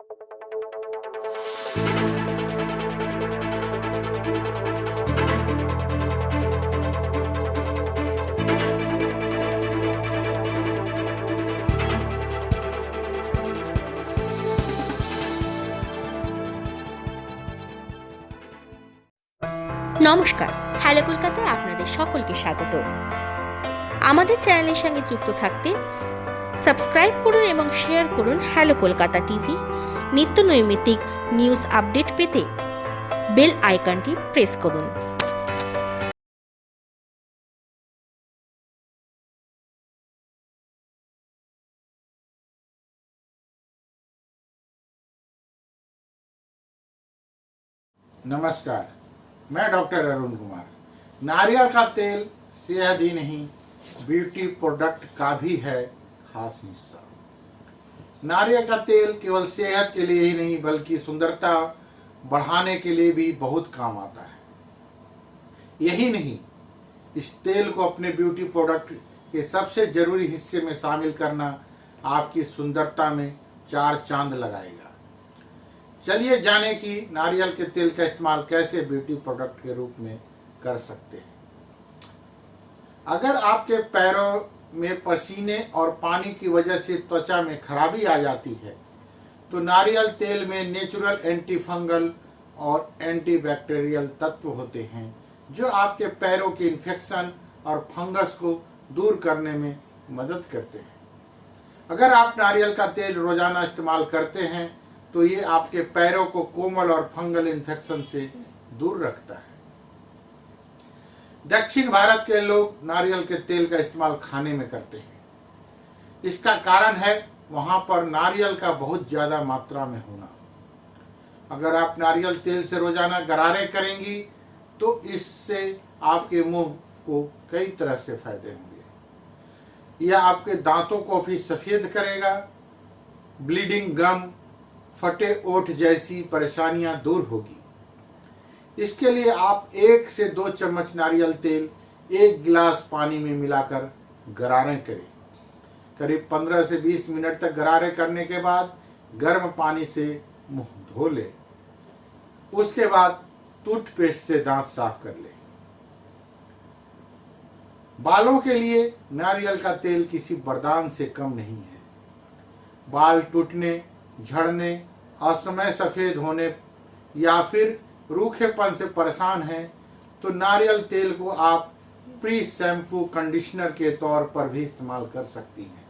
নমস্কার, হ্যালো কলকাতায় আপনাদের সকলকে স্বাগত। আমাদের চ্যানেলের সঙ্গে যুক্ত থাকতে সাবস্ক্রাইব করুন এবং শেয়ার করুন হ্যালো কলকাতা টিভি। নিত্য নৈমিত্তিক নিউজ আপডেট পেতে বেল আইকনটি প্রেস করুন। नमस्कार, मैं डॉक्टर अरुण कुमार। नारियल का तेल सेहत ही नहीं, ब्यूटी प्रोडक्ट का भी है खास हिस्सा। नारियल का तेल केवल सेहत के लिए ही नहीं बल्कि सुंदरता बढ़ाने के लिए भी बहुत काम आता है। यही नहीं, इस तेल को अपने ब्यूटी प्रोडक्ट के सबसे जरूरी हिस्से में शामिल करना आपकी सुंदरता में 4 चांद लगाएगा। चलिए जाने कि नारियल के तेल का इस्तेमाल कैसे ब्यूटी प्रोडक्ट के रूप में कर सकते हैं। अगर आपके पैरों में पसीने और पानी की वजह से त्वचा में खराबी आ जाती है तो नारियल तेल में नेचुरल एंटी फंगल और एंटीबैक्टीरियल तत्व होते हैं जो आपके पैरों के इन्फेक्शन और फंगस को दूर करने में मदद करते हैं। अगर आप नारियल का तेल रोजाना इस्तेमाल करते हैं तो ये आपके पैरों को कोमल और फंगल इन्फेक्शन से दूर रखता है। दक्षिण भारत के लोग नारियल के तेल का इस्तेमाल खाने में करते हैं। इसका कारण है वहां पर नारियल का बहुत ज्यादा मात्रा में होना। अगर आप नारियल तेल से रोजाना गरारे करेंगी तो इससे आपके मुंह को कई तरह से फायदे होंगे। यह आपके दांतों को भी सफेद करेगा, ब्लीडिंग गम, फटे ओठ जैसी परेशानियां दूर होगी। इसके लिए आप 1 से 2 चम्मच नारियल तेल 1 गिलास पानी में मिलाकर गरारे करें। करीब 15 से 20 मिनट तक गरारे करने के बाद गर्म पानी से मुंह धो लें। उसके बाद टूथपेस्ट से दांत साफ कर लें। बालों के लिए नारियल का तेल किसी वरदान से कम नहीं है। बाल टूटने, झड़ने, असमय सफेद होने या फिर रूखेपन से परेशान हैं तो नारियल तेल को आप प्री शैम्पू कंडीशनर के तौर पर भी इस्तेमाल कर सकती हैं।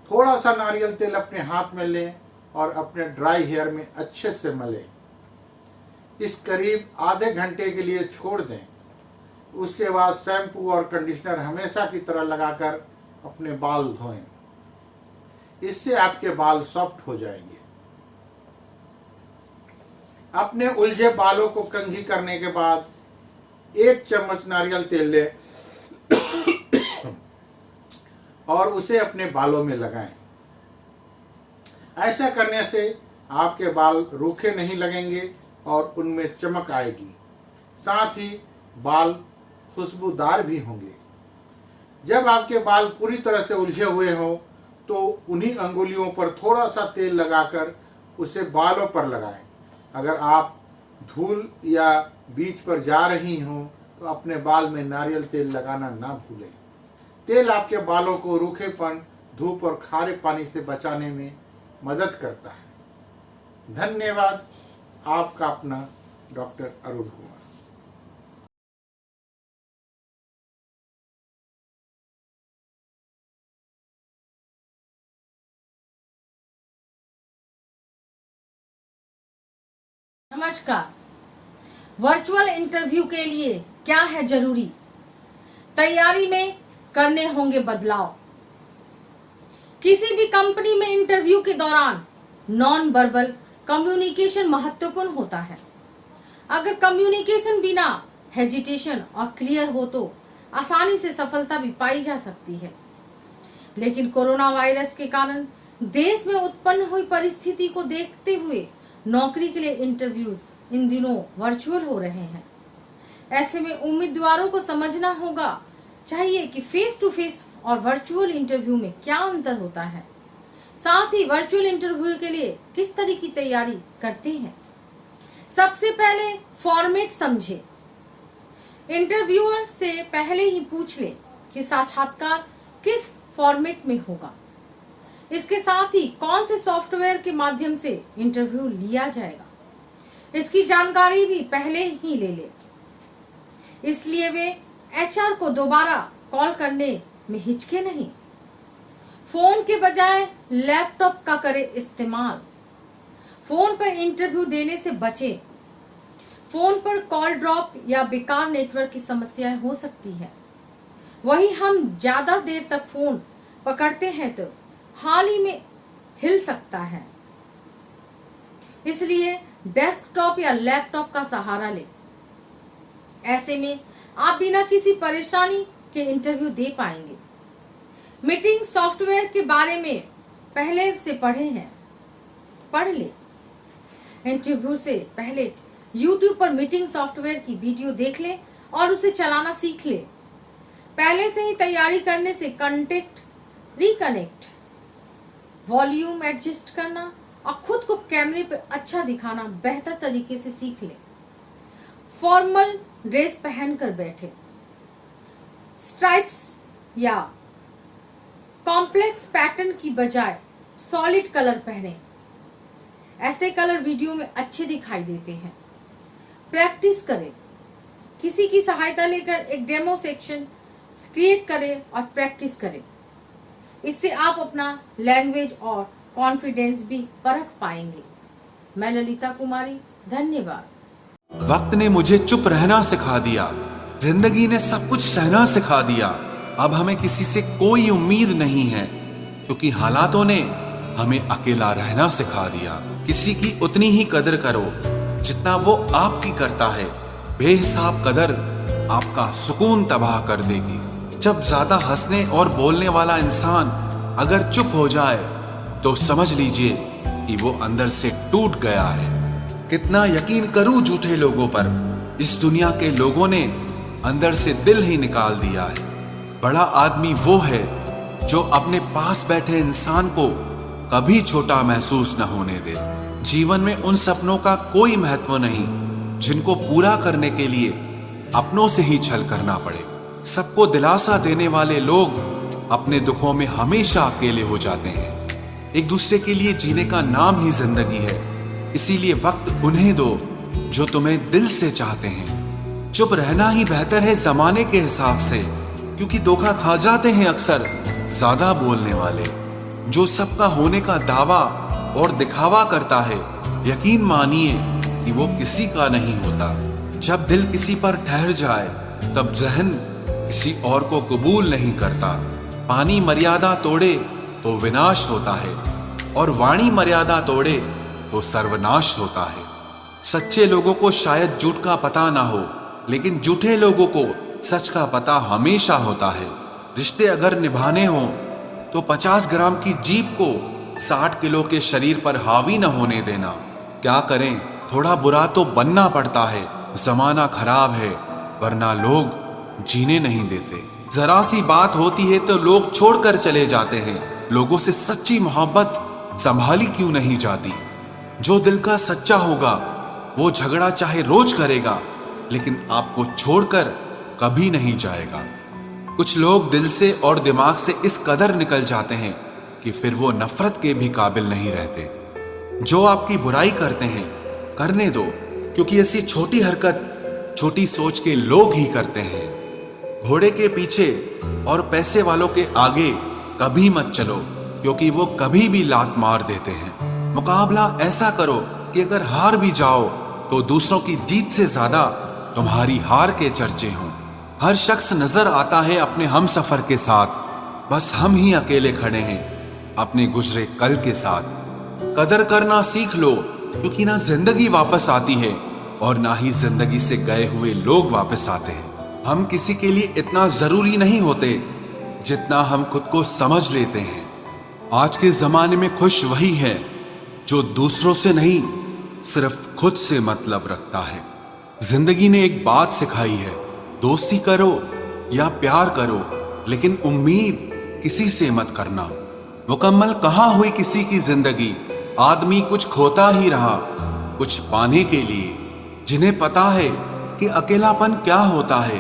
थोड़ा सा नारियल तेल अपने हाथ में लें और अपने ड्राई हेयर में अच्छे से मलें। इस करीब आधे घंटे के लिए छोड़ दें। उसके बाद शैम्पू और कंडीशनर हमेशा की तरह लगाकर अपने बाल धोएं। इससे आपके बाल सॉफ्ट हो जाएंगे। अपने उलझे बालों को कंघी करने के बाद 1 चम्मच नारियल तेल लें और उसे अपने बालों में लगाएं। ऐसा करने से आपके बाल रूखे नहीं लगेंगे और उनमें चमक आएगी। साथ ही बाल खुशबूदार भी होंगे। जब आपके बाल पूरी तरह से उलझे हुए हों तो उन्हीं अंगुलियों पर थोड़ा सा तेल लगाकर उसे बालों पर लगाएं। अगर आप धूल या बीच पर जा रही हों तो अपने बाल में नारियल तेल लगाना ना भूलें। तेल आपके बालों को रूखेपन, धूप और खारे पानी से बचाने में मदद करता है। धन्यवाद। आपका अपना डॉक्टर अरुण कुमार। नमस्कार। वर्चुअल इंटरव्यू के लिए क्या है जरूरी? तैयारी में करने होंगे बदलाव। किसी भी कंपनी में इंटरव्यू के दौरान नॉन वर्बल कम्युनिकेशन महत्वपूर्ण होता है। अगर कम्युनिकेशन बिना हेजिटेशन और क्लियर हो तो आसानी से सफलता भी पाई जा सकती है। लेकिन कोरोना वायरस के कारण देश में उत्पन्न हुई परिस्थिति को देखते हुए नौकरी के लिए इंटरव्यूज इन दिनों वर्चुअल हो रहे हैं। ऐसे में उम्मीदवारों को समझना होगा चाहिए कि फेस टू फेस और वर्चुअल इंटरव्यू में क्या अंतर होता है। साथ ही वर्चुअल इंटरव्यू के लिए किस तरह की तैयारी करते हैं। सबसे पहले फॉर्मेट समझे। इंटरव्यूअर से पहले ही पूछ ले कि साक्षात्कार किस फॉर्मेट में होगा। इसके साथ ही कौन से सॉफ्टवेयर के माध्यम से इंटरव्यू लिया जाएगा, इसकी जानकारी भी पहले ही ले ले। इसलिए वे एचआर को दोबारा कॉल करने में हिचके नहीं। फोन के बजाय लैपटॉप का करे इस्तेमाल। फोन पर इंटरव्यू देने से बचे। फोन पर कॉल ड्रॉप या बेकार नेटवर्क की समस्याएं हो सकती है। वही हम ज्यादा देर तक फोन पकड़ते हैं तो हाल ही में हिल सकता है। इसलिए डेस्कटॉप या लैपटॉप का सहारा ले। ऐसे में आप बिना किसी परेशानी के इंटरव्यू दे पाएंगे। मीटिंग सॉफ्टवेयर के बारे में पहले से पढ़े हैं, पढ़ ले। इंटरव्यू से पहले YouTube पर मीटिंग सॉफ्टवेयर की वीडियो देख ले और उसे चलाना सीख ले। पहले से ही तैयारी करने से कंटेक्ट, रिकनेक्ट, वॉल्यूम एडजस्ट करना और खुद को कैमरे पर अच्छा दिखाना बेहतर तरीके से सीख ले। फॉर्मल ड्रेस पहनकर बैठे। स्ट्राइप्स या कॉम्प्लेक्स पैटर्न की बजाय सॉलिड कलर पहने। ऐसे कलर वीडियो में अच्छे दिखाई देते हैं। प्रैक्टिस करें। किसी की सहायता लेकर एक डेमो सेक्शन क्रिएट करें और प्रैक्टिस करें। इससे आप अपना लैंग्वेज और कॉन्फिडेंस भी परख पाएंगे। मैं ललिता कुमारी, धन्यवाद। वक्त ने मुझे चुप रहना सिखा दिया, जिंदगी ने सब कुछ सहना सिखा दिया। अब हमें किसी से कोई उम्मीद नहीं है, क्योंकि हालातों ने हमें अकेला रहना सिखा दिया। किसी की उतनी ही कदर करो जितना वो आपकी करता है। बेहिसाब कदर आपका सुकून तबाह कर देगी। जब ज्यादा हंसने और बोलने वाला इंसान अगर चुप हो जाए तो समझ लीजिए कि वो अंदर से टूट गया है। कितना यकीन करूं झूठे लोगों पर। इस दुनिया के लोगों ने अंदर से दिल ही निकाल दिया है। बड़ा आदमी वो है जो अपने पास बैठे इंसान को कभी छोटा महसूस न होने दे। जीवन में उन सपनों का कोई महत्व नहीं जिनको पूरा करने के लिए अपनों से ही छल करना पड़े। सबको दिलासा देने वाले लोग अपने दुखों में हमेशा अकेले हो जाते हैं। एक दूसरे के लिए जीने का नाम ही जिंदगी है। इसीलिए वक्त उन्हें दो जो तुम्हें दिल से चाहते हैं। चुप रहना ही बेहतर है जमाने के हिसाब से, क्योंकि धोखा खा जाते हैं अक्सर ज्यादा बोलने वाले। जो सबका होने का दावा और दिखावा करता है, यकीन मानिए कि वो किसी का नहीं होता। जब दिल किसी पर ठहर जाए तब जहन किसी और को कबूल नहीं करता। पानी मर्यादा तोड़े तो विनाश होता है और वाणी मर्यादा तोड़े तो सर्वनाश होता है। सच्चे लोगों को शायद झूठ का पता ना हो, लेकिन झूठे लोगों को सच का पता हमेशा होता है। रिश्ते अगर निभाने हो तो 50 ग्राम की जीभ को 60 किलो के शरीर पर हावी न होने देना। क्या करें, थोड़ा बुरा तो बनना पड़ता है। जमाना खराब है, वरना लोग जीने नहीं देते। जरा सी बात होती है तो लोग छोड़कर चले जाते हैं। लोगों से सच्ची मोहब्बत संभाली क्यों नहीं जाती? जो दिल का सच्चा होगा वो झगड़ा चाहे रोज करेगा, लेकिन आपको छोड़कर कभी नहीं जाएगा। कुछ लोग दिल से और दिमाग से इस कदर निकल जाते हैं कि फिर वो नफरत के भी काबिल नहीं रहते। जो आपकी बुराई करते हैं करने दो, क्योंकि ऐसी छोटी हरकत छोटी सोच के लोग ही करते हैं। घोड़े के पीछे और पैसे वालों के आगे कभी मत चलो, क्योंकि वो कभी भी लात मार देते हैं। मुकाबला ऐसा करो कि अगर हार भी जाओ तो दूसरों की जीत से ज्यादा तुम्हारी हार के चर्चे हों। हर शख्स नजर आता है अपने हम सफर के साथ, बस हम ही अकेले खड़े हैं अपने गुजरे कल के साथ। कदर करना सीख लो, क्योंकि ना जिंदगी वापस आती है और ना ही जिंदगी से गए हुए लोग वापस आते हैं। हम किसी के लिए इतना जरूरी नहीं होते जितना हम खुद को समझ लेते हैं। आज के जमाने में खुश वही है जो दूसरों से नहीं, सिर्फ खुद से मतलब रखता है। जिंदगी ने एक बात सिखाई है, दोस्ती करो या प्यार करो, लेकिन उम्मीद किसी से मत करना, मुकम्मल कहाँ हुई किसी की जिंदगी, आदमी कुछ खोता ही रहा कुछ पाने के लिए। जिन्हें पता है कि अकेलापन क्या होता है,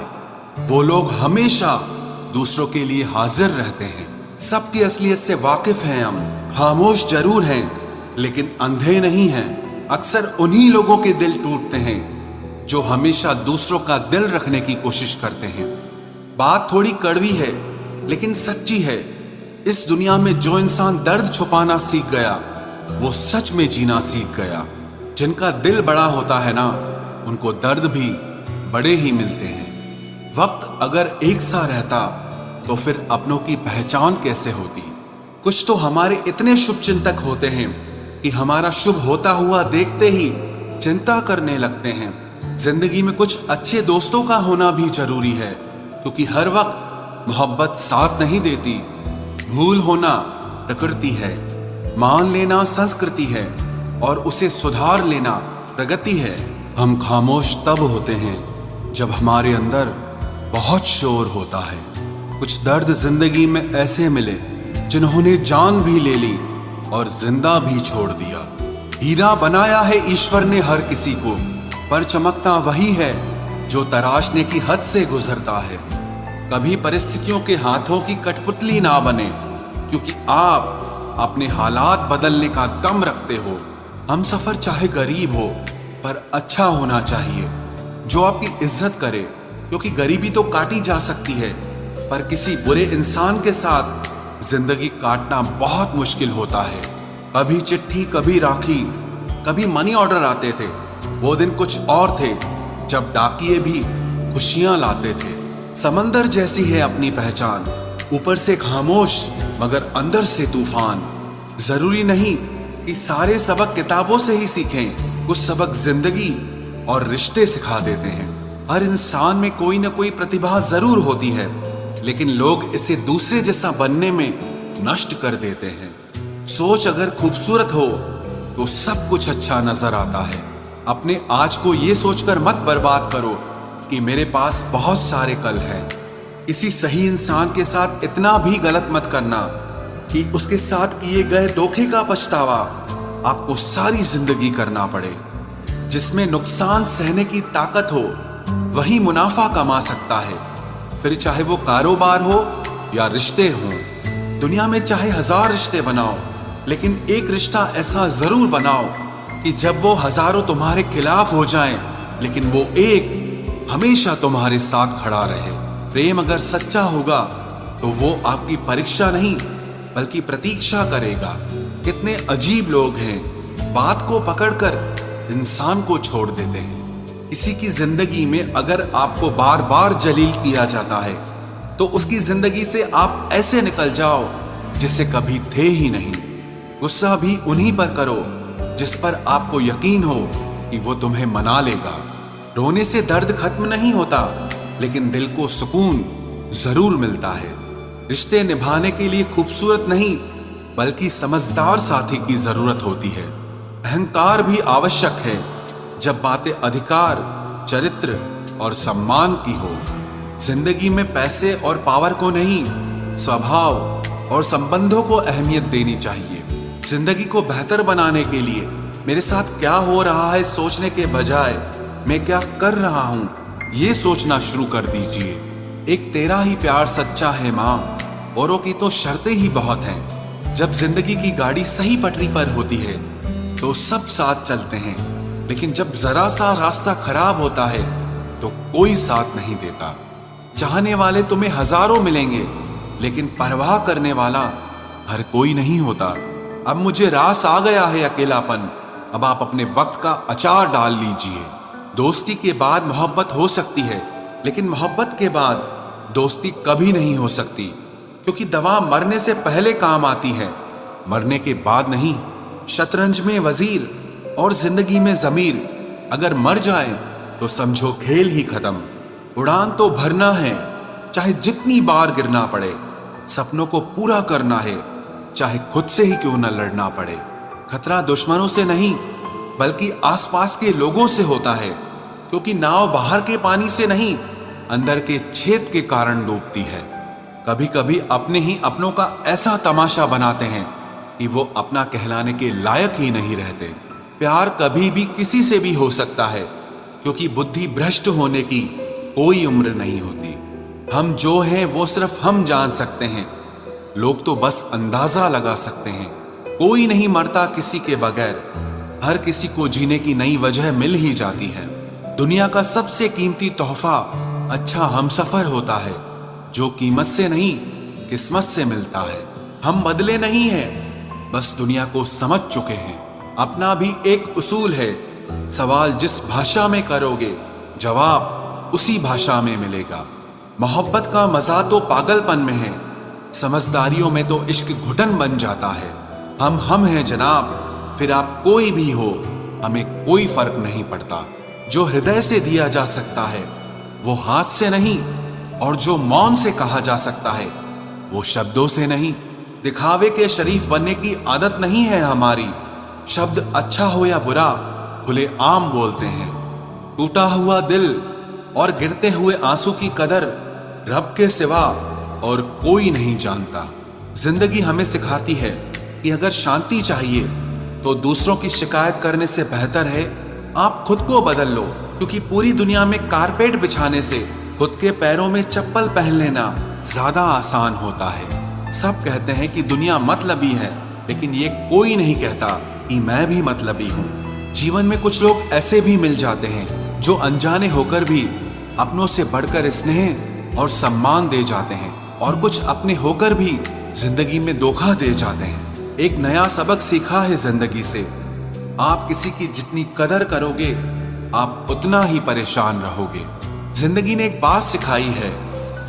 वो लोग हमेशा दूसरों के लिए हाजिर रहते हैं। सबकी असलियत से वाकिफ हैं हम, खामोश जरूर हैं लेकिन अंधे नहीं हैं। अक्सर उन्हीं लोगों के दिल टूटते हैं जो हमेशा दूसरों का दिल रखने की कोशिश करते हैं। बात थोड़ी कड़वी है लेकिन सच्ची है। इस दुनिया में जो इंसान दर्द छुपाना सीख गया वो सच में जीना सीख गया। जिनका दिल बड़ा होता है ना, उनको दर्द भी बड़े ही मिलते हैं। वक्त अगर एक सा रहता तो फिर अपनों की पहचान कैसे होती। कुछ तो हमारे इतने शुभ चिंतक होते हैं कि हमारा शुभ होता हुआ देखते ही चिंता करने लगते हैं। जिंदगी में कुछ अच्छे दोस्तों का होना भी जरूरी है, क्योंकि हर वक्त मोहब्बत साथ नहीं देती। भूल होना प्रकृति है, मान लेना संस्कृति है और उसे सुधार लेना प्रगति है। हम खामोश तब होते हैं जब हमारे अंदर बहुत शोर होता है। कुछ दर्द जिंदगी में ऐसे मिले जिन्होंने जान भी ले ली और जिंदा भी छोड़ दिया। हीरा बनाया है ईश्वर ने हर किसी को, पर चमकता वही है जो तराशने की हद से गुजरता है। कभी परिस्थितियों के हाथों की कठपुतली ना बने, क्योंकि आप अपने हालात बदलने का दम रखते हो। हम सफर चाहे गरीब हो पर अच्छा होना चाहिए, जो आपकी इज्जत करे, क्योंकि गरीबी तो काटी जा सकती है पर किसी बुरे इंसान के साथ जिंदगी काटना बहुत मुश्किल होता है। कभी चिट्ठी, कभी राखी, कभी मनी ऑर्डर आते थे। वो दिन कुछ और थे जब डाकिये भी खुशियां लाते थे। समंदर जैसी है अपनी पहचान, ऊपर से खामोश मगर अंदर से तूफान। जरूरी नहीं कि सारे सबक किताबों से ही सीखें, कुछ सबक जिंदगी और रिश्ते सिखा देते हैं। हर इंसान में कोई ना कोई प्रतिभा जरूर होती है, लेकिन लोग इसे दूसरे जैसा बनने में नष्ट कर देते हैं। सोच अगर खूबसूरत हो तो सब कुछ अच्छा नजर आता है। अपने आज को ये सोचकर मत बर्बाद करो कि मेरे पास बहुत सारे कल हैं। किसी सही इंसान के साथ इतना भी गलत मत करना कि उसके साथ किए गए धोखे का पछतावा आपको सारी जिंदगी करना पड़े। जिसमें नुकसान सहने की ताकत हो वही मुनाफा कमा सकता है, फिर चाहे वो कारोबार हो या रिश्ते हों। दुनिया में चाहे 1000 रिश्ते बनाओ, लेकिन एक रिश्ता ऐसा जरूर बनाओ कि जब वो हजारों तुम्हारे खिलाफ हो जाएं, लेकिन वो एक हमेशा तुम्हारे साथ खड़ा रहे। प्रेम अगर सच्चा होगा तो वो आपकी परीक्षा नहीं बल्कि प्रतीक्षा करेगा। कितने अजीब लोग हैं, बात को पकड़कर इंसान को छोड़ देते हैं। किसी की जिंदगी में अगर आपको बार बार जलील किया जाता है तो उसकी जिंदगी से आप ऐसे निकल जाओ जिसे कभी थे ही नहीं। गुस्सा भी उन्हीं पर करो जिस पर आपको यकीन हो कि वो तुम्हें मना लेगा। रोने से दर्द खत्म नहीं होता, लेकिन दिल को सुकून जरूर मिलता है। रिश्ते निभाने के लिए खूबसूरत नहीं बल्कि समझदार साथी की जरूरत होती है। अहंकार भी आवश्यक है जब बातें अधिकार, चरित्र और सम्मान की हो। जिंदगी में पैसे और पावर को नहीं, स्वभाव और संबंधों को अहमियत देनी चाहिए। जिंदगी को बेहतर बनाने के लिए मेरे साथ क्या हो रहा है सोचने के बजाय मैं क्या कर रहा हूं ये सोचना शुरू कर दीजिए। एक तेरा ही प्यार सच्चा है माँ, औरों की तो शर्तें ही बहुत हैं। जब जिंदगी की गाड़ी सही पटरी पर होती है तो सब साथ चलते हैं, लेकिन जब जरा सा रास्ता खराब होता है तो कोई साथ नहीं देता। चाहने वाले तुम्हें हजारों मिलेंगे, लेकिन परवाह करने वाला हर कोई नहीं होता। अब मुझे रास आ गया है अकेलापन, अब आप अपने वक्त का अचार डाल लीजिए। दोस्ती के बाद मोहब्बत हो सकती है, लेकिन मोहब्बत के बाद दोस्ती कभी नहीं हो सकती, क्योंकि दवा मरने से पहले काम आती है, मरने के बाद नहीं। शतरंज में वजीर और जिंदगी में जमीर अगर मर जाए तो समझो खेल ही खत्म। उड़ान तो भरना है, चाहे जितनी बार गिरना पड़े। सपनों को पूरा करना है, चाहे खुद से ही क्यों न लड़ना पड़े। खतरा दुश्मनों से नहीं बल्कि आसपास के लोगों से होता है, क्योंकि नाव बाहर के पानी से नहीं अंदर के छेद के कारण डूबती है। कभी कभी अपने ही अपनों का ऐसा तमाशा बनाते हैं कि वो अपना कहलाने के लायक ही नहीं रहते। प्यार कभी भी किसी से भी हो सकता है, क्योंकि बुद्धि भ्रष्ट होने की कोई उम्र नहीं होती। हम जो हैं वो सिर्फ हम जान सकते हैं, लोग तो बस अंदाजा लगा सकते हैं। कोई नहीं मरता किसी के बगैर, हर किसी को जीने की नई वजह मिल ही जाती है। दुनिया का सबसे कीमती तोहफा अच्छा हमसफर होता है, जो कीमत से नहीं किस्मत से मिलता है। हम बदले नहीं हैं, बस दुनिया को समझ चुके हैं। अपना भी एक उसूल है, सवाल जिस भाषा में करोगे जवाब उसी भाषा में मिलेगा। मोहब्बत का मजा तो पागलपन में है, समझदारियों में तो इश्क घुटन बन जाता है। हम हैं जनाब, फिर आप कोई भी हो, हमें कोई फर्क नहीं पड़ता। जो हृदय से दिया जा सकता है वो हाथ से नहीं, और जो मौन से कहा जा सकता है वो शब्दों से नहीं। दिखावे के शरीफ बनने की आदत नहीं है हमारी, शब्द अच्छा हो या बुरा खुले आम बोलते हैं। टूटा हुआ दिल और गिरते हुए आंसू की कदर रब के सिवा और कोई नहीं जानता। जिंदगी हमें सिखाती है कि अगर शांति चाहिए तो दूसरों की शिकायत करने से बेहतर है आप खुद को बदल लो, क्योंकि पूरी दुनिया में कारपेट बिछाने से खुद के पैरों में चप्पल पहन लेना ज्यादा आसान होता है। सब कहते हैं कि दुनिया मतलबी है, लेकिन ये कोई नहीं कहता कि मैं भी मतलबी हूँ। जीवन में कुछ लोग ऐसे भी मिल जाते हैं जो अनजाने होकर भी अपनों से बढ़कर स्नेह और सम्मान दे जाते हैं, और कुछ अपने होकर भी जिंदगी में धोखा दे जाते हैं। एक नया सबक सीखा है जिंदगी से, आप किसी की जितनी कदर करोगे आप उतना ही परेशान रहोगे। जिंदगी ने एक बात सिखाई है,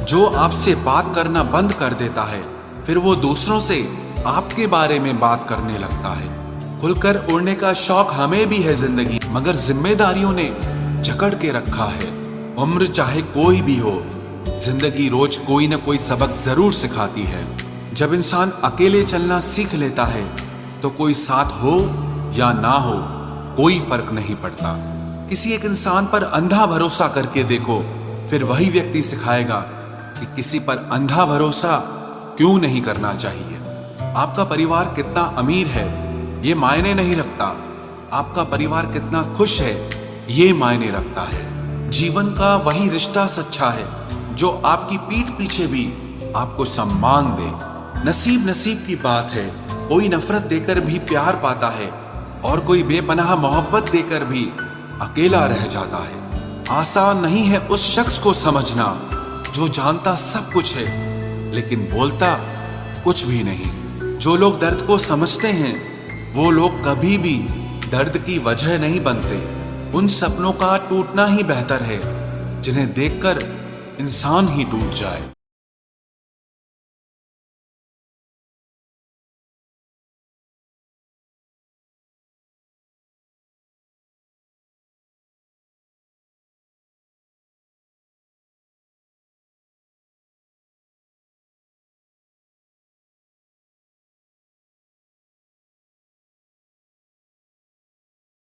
जो आपसे बात करना बंद कर देता है फिर वो दूसरों से आपके बारे में बात करने लगता है। खुलकर उड़ने का शौक हमें भी है जिंदगी, मगर जिम्मेदारियों ने जकड़ के रखा है। उम्र चाहे कोई भी हो, जिंदगी रोज कोई ना कोई सबक जरूर सिखाती है। जब इंसान अकेले चलना सीख लेता है तो कोई साथ हो या ना हो कोई फर्क नहीं पड़ता। किसी एक इंसान पर अंधा भरोसा करके देखो, फिर वही व्यक्ति सिखाएगा कि किसी पर अंधा भरोसा क्यों नहीं करना चाहिए। आपका परिवार कितना अमीर है ये मायने नहीं रखता, आपका परिवार कितना खुश है ये मायने रखता है। जीवन का वही रिश्ता सच्चा है जो आपकी पीठ पीछे भी आपको सम्मान दे। नसीब की बात है, कोई नफरत देकर भी प्यार पाता है और कोई बेपनाह मोहब्बत देकर भी अकेला रह जाता है। आसान नहीं है उस शख्स को समझना जो जानता सब कुछ है लेकिन बोलता कुछ भी नहीं। जो लोग दर्द को समझते हैं वो लोग कभी भी दर्द की वजह नहीं बनते। उन सपनों का टूटना ही बेहतर है जिन्हें देखकर इंसान ही टूट जाए।